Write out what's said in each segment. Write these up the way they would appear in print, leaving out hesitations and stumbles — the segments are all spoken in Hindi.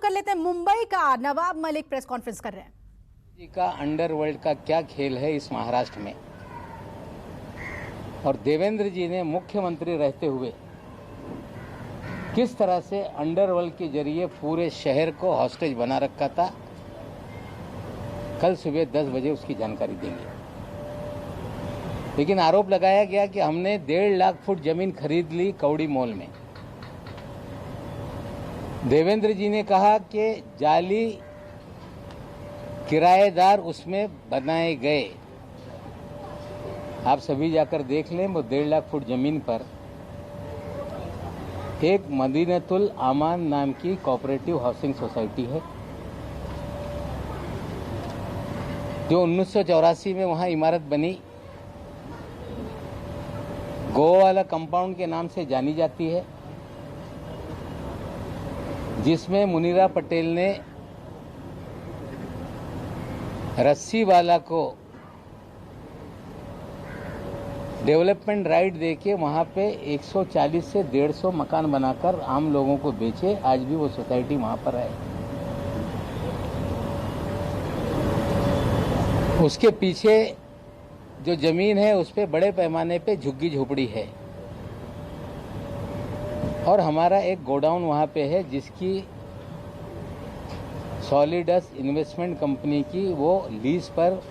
कर लेते हैं मुंबई का। नवाब मलिक प्रेस कॉन्फ्रेंस कर रहे हैं। जी का अंडरवर्ल्ड का क्या खेल है इस महाराष्ट्र में, और देवेंद्र जी ने मुख्यमंत्री रहते हुए किस तरह से अंडरवर्ल्ड के जरिए पूरे शहर को हॉस्टेज बना रखा था, कल सुबह 10 बजे उसकी जानकारी देंगे। लेकिन आरोप लगाया गया कि हमने 1.5 लाख फुट जमीन खरीद ली कौड़ी मॉल में। देवेंद्र जी ने कहा कि जाली किराएदार उसमें बनाए गए। आप सभी जाकर देख लें, वो 1.5 लाख फुट जमीन पर एक मदीनतुल आमान नाम की कोऑपरेटिव हाउसिंग सोसाइटी है, जो 1984 में वहां इमारत बनी, गोवाला कंपाउंड के नाम से जानी जाती है, जिसमें मुनीरा पटेल ने रस्सीवाला को डेवलपमेंट राइट देके वहां पे 140 से 150 मकान बनाकर आम लोगों को बेचे। आज भी वो सोसाइटी वहां पर है। उसके पीछे जो जमीन है उस पे बड़े पैमाने पे झुग्गी झोपड़ी है, और हमारा एक गोडाउन वहां पे है जिसकी सॉलिडस इन्वेस्टमेंट कंपनी की वो लीज पर,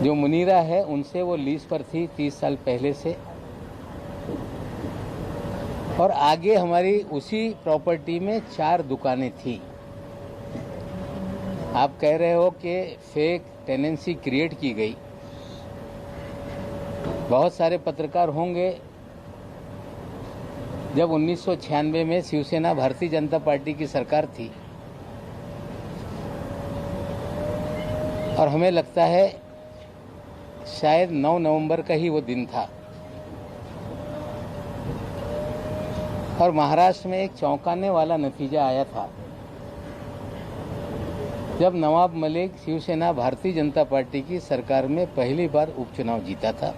जो मुनीरा है उनसे वो लीज पर थी 30 साल पहले से। और आगे हमारी उसी प्रॉपर्टी में 4 दुकानें थी। आप कह रहे हो कि फेक टेनेंसी क्रिएट की गई। बहुत सारे पत्रकार होंगे, जब 1996 में शिवसेना भारतीय जनता पार्टी की सरकार थी और हमें लगता है शायद 9 नवंबर का ही वो दिन था, और महाराष्ट्र में एक चौंकाने वाला नतीजा आया था जब नवाब मलिक शिवसेना भारतीय जनता पार्टी की सरकार में पहली बार उपचुनाव जीता था,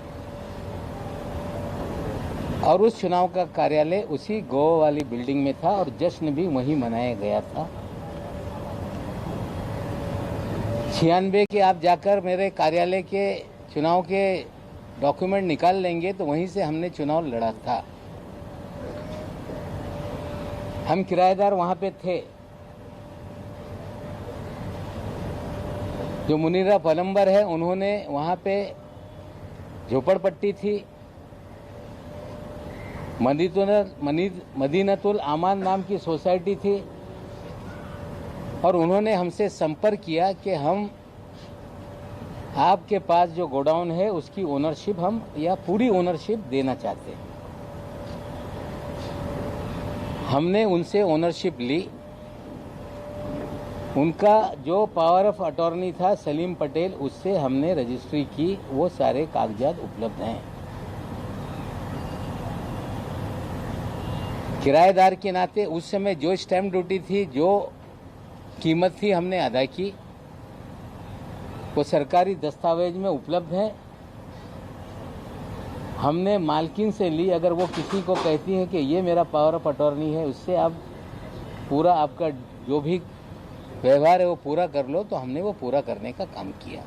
और उस चुनाव का कार्यालय उसी गोवा वाली बिल्डिंग में था और जश्न भी वहीं मनाया गया था। 96 के आप जाकर मेरे कार्यालय के चुनाव के डॉक्यूमेंट निकाल लेंगे तो वहीं से हमने चुनाव लड़ा था। हम किराएदार वहां पे थे। जो मुनीरा पलम्बर है उन्होंने वहां पे झोपड़पट्टी थी, मदीनतुल आमान नाम की सोसाइटी थी, और उन्होंने हमसे संपर्क किया कि हम आपके पास जो गोडाउन है उसकी ओनरशिप हम या पूरी ओनरशिप देना चाहते हैं। हमने उनसे ओनरशिप ली। उनका जो पावर ऑफ अटॉर्नी था सलीम पटेल, उससे हमने रजिस्ट्री की। वो सारे कागजात उपलब्ध हैं। किराएदार के नाते उस समय जो स्टैम्प ड्यूटी थी, जो कीमत थी, हमने अदा की। वो सरकारी दस्तावेज में उपलब्ध है। हमने मालकिन से ली। अगर वो किसी को कहती है कि ये मेरा पावर ऑफ अटॉर्नी है, उससे आप पूरा आपका जो भी व्यवहार है वो पूरा कर लो, तो हमने वो पूरा करने का काम किया।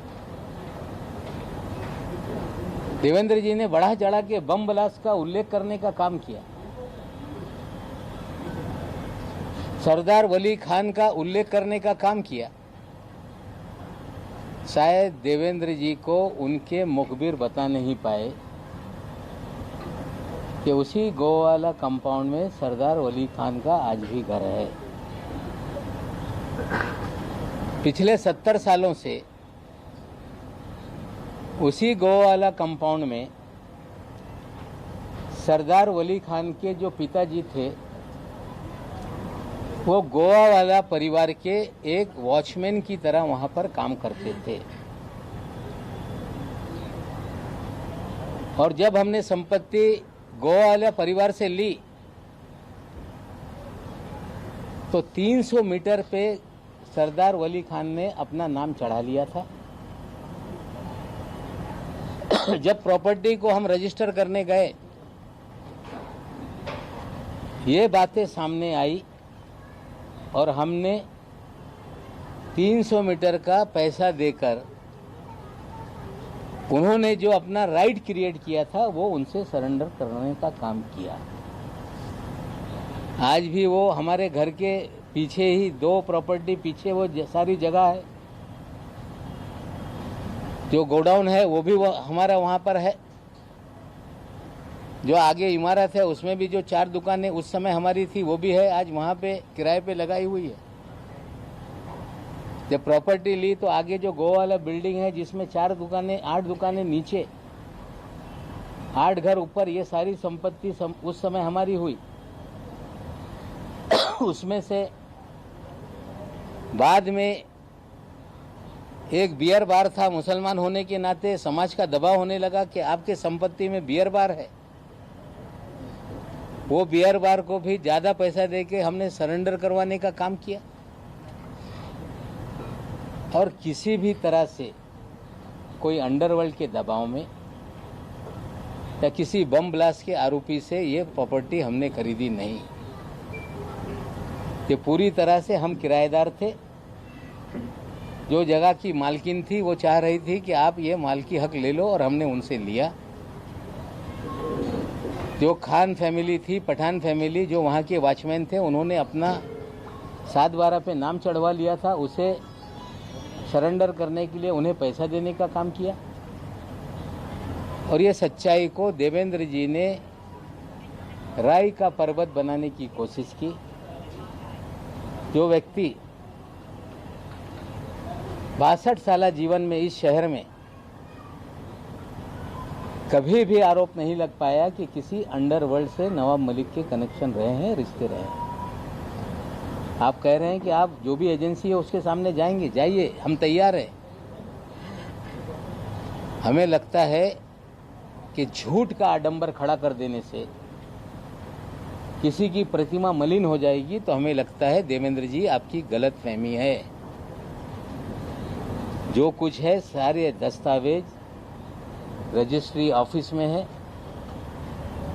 देवेंद्र जी ने बढ़ा चढ़ा के बम ब्लास्ट का उल्लेख करने का काम किया। सरदार वली खान का उल्लेख करने का काम किया। शायद देवेंद्र जी को उनके मुखबिर बता नहीं पाए कि उसी गोवाला कंपाउंड में सरदार वली खान का आज भी घर है। पिछले 70 सालों से उसी गोवाला कंपाउंड में सरदार वली खान के जो पिताजी थे, वो गोवा वाला परिवार के एक वॉचमैन की तरह वहां पर काम करते थे। और जब हमने संपत्ति गोवा वाला परिवार से ली तो 300 मीटर पे सरदार वली खान ने अपना नाम चढ़ा लिया था। जब प्रॉपर्टी को हम रजिस्टर करने गए, ये बातें सामने आई और हमने 300 मीटर का पैसा देकर उन्होंने जो अपना राइट क्रिएट किया था वो उनसे सरेंडर करने का काम किया। आज भी वो हमारे घर के पीछे ही 2 प्रॉपर्टी पीछे वो सारी जगह है, जो गोडाउन है वो भी वो हमारा वहाँ पर है। जो आगे इमारत है उसमें भी जो 4 दुकानें उस समय हमारी थी वो भी है, आज वहाँ पे किराए पे लगाई हुई है। जब प्रॉपर्टी ली तो आगे जो गो वाला बिल्डिंग है जिसमें 8 दुकानें नीचे, 8 घर ऊपर, ये सारी संपत्ति उस समय हमारी हुई। उसमें से बाद में एक बियर बार था, मुसलमान होने के नाते समाज का दबाव होने लगा कि आपके संपत्ति में बियर बार है। वो बियर बार को भी ज्यादा पैसा देके हमने सरेंडर करवाने का काम किया। और किसी भी तरह से कोई अंडरवर्ल्ड के दबाव में या किसी बम ब्लास्ट के आरोपी से ये प्रॉपर्टी हमने खरीदी नहीं। ये पूरी तरह से हम किराएदार थे। जो जगह की मालकिन थी वो चाह रही थी कि आप ये मालकी हक ले लो और हमने उनसे लिया। जो खान फैमिली थी, पठान फैमिली, जो वहाँ के वॉचमैन थे, उन्होंने अपना 7/12 पे नाम चढ़वा लिया था, उसे सरेंडर करने के लिए उन्हें पैसा देने का काम किया। और ये सच्चाई को देवेंद्र जी ने राई का पर्वत बनाने की कोशिश की। जो व्यक्ति 62 साल जीवन में इस शहर में कभी भी आरोप नहीं लग पाया कि किसी अंडरवर्ल्ड से नवाब मलिक के कनेक्शन रहे हैं, रिश्ते रहे हैं। आप कह रहे हैं कि आप जो भी एजेंसी है उसके सामने जाएंगे, जाइए, हम तैयार हैं। हमें लगता है कि झूठ का आडंबर खड़ा कर देने से किसी की प्रतिमा मलिन हो जाएगी, तो हमें लगता है देवेंद्र जी आपकी गलत फहमी है। जो कुछ है सारे दस्तावेज रजिस्ट्री ऑफिस में है।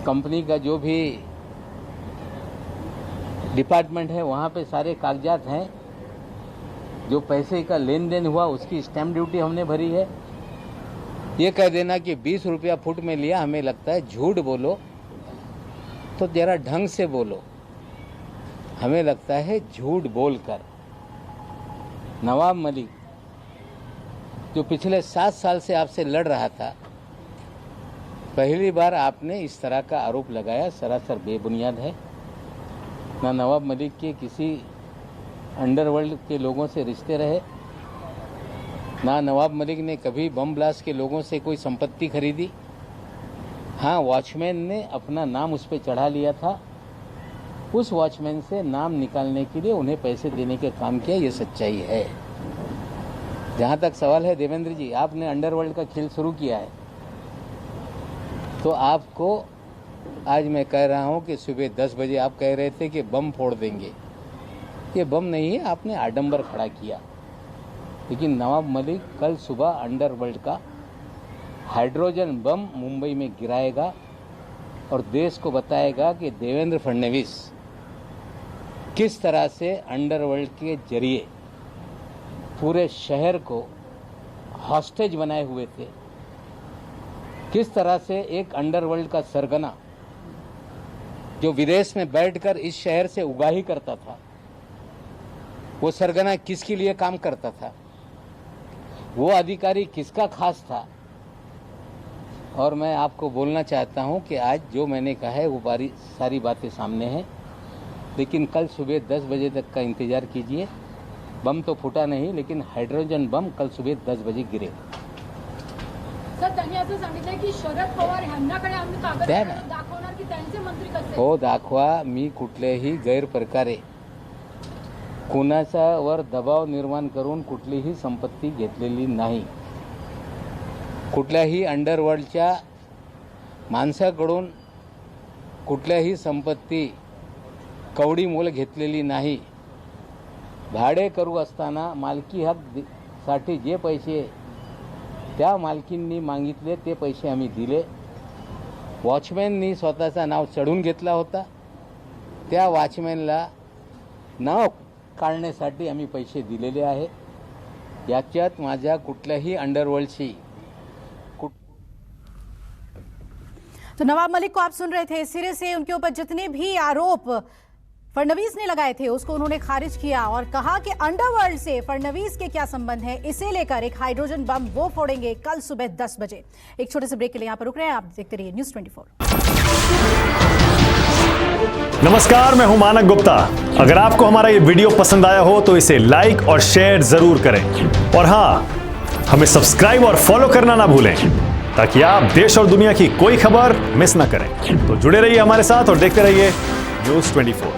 कंपनी का जो भी डिपार्टमेंट है वहाँ पे सारे कागजात हैं। जो पैसे का लेन देन हुआ उसकी स्टैम्प ड्यूटी हमने भरी है। ये कह देना कि 20 रुपया फुट में लिया, हमें लगता है झूठ बोलो तो जरा ढंग से बोलो। हमें लगता है झूठ बोलकर नवाब मलिक जो पिछले 7 साल से आपसे लड़ रहा था, पहली बार आपने इस तरह का आरोप लगाया, सरासर बेबुनियाद है। ना नवाब मलिक के किसी अंडरवर्ल्ड के लोगों से रिश्ते रहे, ना नवाब मलिक ने कभी बम ब्लास्ट के लोगों से कोई संपत्ति खरीदी। हाँ, वॉचमैन ने अपना नाम उस पर चढ़ा लिया था। उस वॉचमैन से नाम निकालने के लिए उन्हें पैसे देने का काम किया, ये सच्चाई है। जहाँ तक सवाल है देवेंद्र जी, आपने अंडरवर्ल्ड का खेल शुरू किया है, तो आपको आज मैं कह रहा हूँ कि सुबह 10 बजे आप कह रहे थे कि बम फोड़ देंगे। ये बम नहीं है, आपने आडंबर खड़ा किया। लेकिन नवाब मलिक कल सुबह अंडरवर्ल्ड का हाइड्रोजन बम मुंबई में गिराएगा और देश को बताएगा कि देवेंद्र फडणवीस किस तरह से अंडरवर्ल्ड के जरिए पूरे शहर को हॉस्टेज बनाए हुए थे। किस तरह से एक अंडरवर्ल्ड का सरगना जो विदेश में बैठकर इस शहर से उगाही करता था, वो सरगना किसके लिए काम करता था, वो अधिकारी किसका खास था। और मैं आपको बोलना चाहता हूं कि आज जो मैंने कहा है वो सारी बातें सामने हैं। लेकिन कल सुबह 10 बजे तक का इंतजार कीजिए। बम तो फूटा नहीं, लेकिन हाइड्रोजन बम कल सुबह 10 बजे गिरेगा। सर, त्यांनी असं सांगितलंय की शरद पवार यांच्याकडे आम्ही कागदपत्र दाखवणार की त्यांचे मंत्री कसे हो दाखवा। मी कुठल्याही गैरप्रकारे कुणाच्यावर दबाव निर्माण करून कुठलीही संपत्ती घेतलेली नाही। कुठल्याही अंडरवर्ल्डच्या माणसाकडून कुठल्याही संपत्ती कवडी मोल घेतलेली नाही। भाडे करू असताना मालकी हक साठी जे पैसे त्या मालकींनी मागितले ते पैसे आम्ही दिले। वॉचमॅननी स्वतःचा नाव चढून घेतला होता। त्या वॉचमॅनला नाव काढण्यासाठी आम्ही पैसे दिलेले आहे. याच्यात माझ्या कुठल्याही अंडरवर्ल्डशी तो नवाब मलिक को आप सुन रहे थे. सिरे से उनके ऊपर जितने भी आरोप फडणवीस ने लगाए थे उसको उन्होंने खारिज किया और कहा कि अंडरवर्ल्ड से फडणवीस के क्या संबंध है. इसे लेकर एक हाइड्रोजन बम वो फोड़ेंगे कल सुबह 10 बजे. एक छोटे से ब्रेक के लिए यहां पर रुक रहे हैं. आप देखते रहिए न्यूज़ 24. नमस्कार, मैं हूं मानक गुप्ता. अगर आपको हमारा ये वीडियो पसंद आया हो तो इसे लाइक और शेयर जरूर करें और हां, हमें सब्सक्राइब और फॉलो करना ना भूलें ताकि आप देश और दुनिया की कोई खबर मिस ना करें. तो जुड़े रहिए हमारे साथ और देखते रहिए न्यूज़ 24.